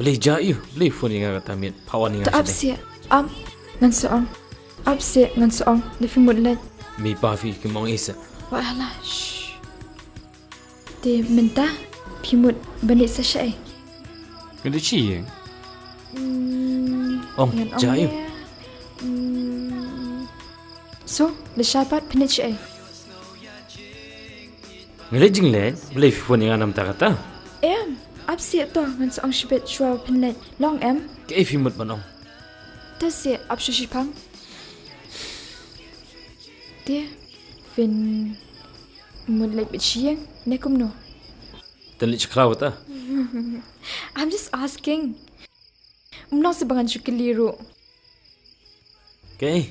Boleh jauh, boleh phone yang kata mit pawan yang Tak sini. absi, ngan soong. Absi ngan soong, di fimut let. Mi pafi kemong isa. Wala, shh. Di minta, fimut banit sa siya eh. Kena cie. Ngan jauh. So, le syapat pinit siya eh. Ngelajing let, boleh phone yang anam tak kata. Absi to ngan soong shibet shwa pinlet long Kaya fimut manong. Tas absi shipang. Dia fin mulai berciang nekum no. Telik cekrau ta. I'm just asking. Mnong sebangan cukeliru. Kaya.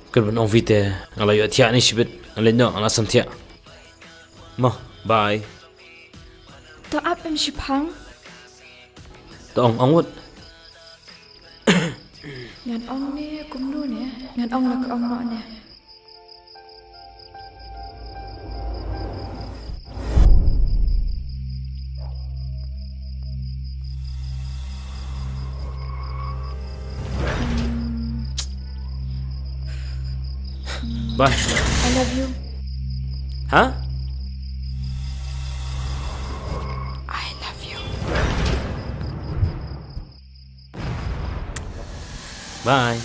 Kan manong vite ngalayo tiak ni sibet ngaleno ngalasam tiak. Mah, bye. To up shipang. Tong angut. Ngan ong ni kumnu ni. Ngan ong nak ong no ni. Bye. I love you. Huh? I love you. Bye.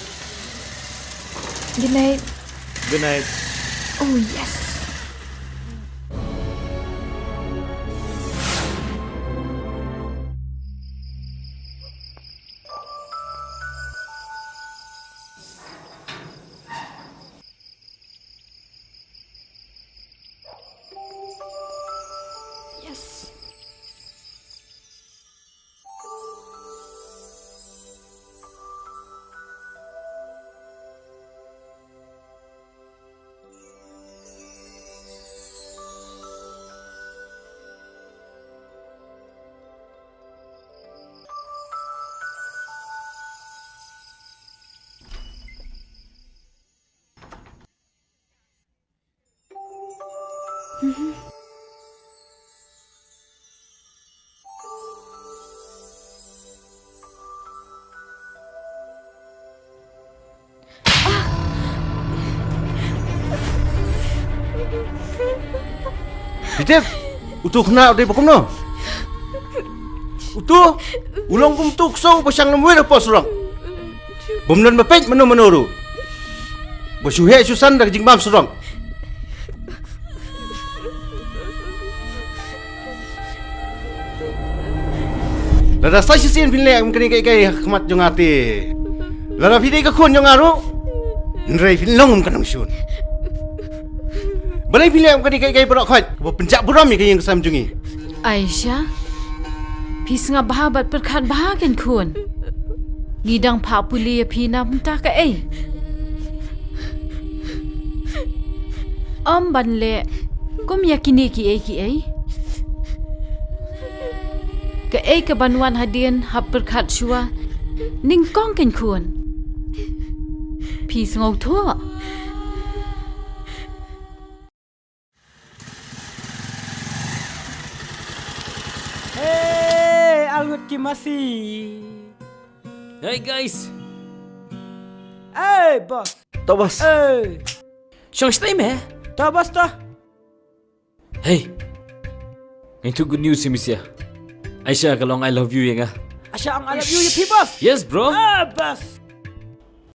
Good night. Good night. Oh yes. Yes. Pitip, utuh kena dari bakum no. Utuh, ulang kum tuk so pasang namuin apa surang. Bomnan bapet menu menuru. Bersuhe susan dak jingbam surang. Lada sai sin pinle am kini kai khmat jongati. Lada pidai ka khon jongaru. Nrei pinlong kanang sun. Balai pilih am kani kai berak khot. Pencak buram ni kai yang kesam jungi. Aisyah, pis nga bahabat perkat bahagian kun. Ngidang pak puli ya pina muntah ka Om banle, kum yakini ki ai. Ka ka banwan hadian hap perkat shua. Ning kong kan kun. Pis ngau thua. Algut Khasi. Hey guys. Hey boss. Tak bos. Hey. Syong stay me. Tak boss tak. Hey. Itu good news si Misya. Aisyah kalau I love you ya ngah. Asya ang I love you ya pi boss. Yes bro. Boss.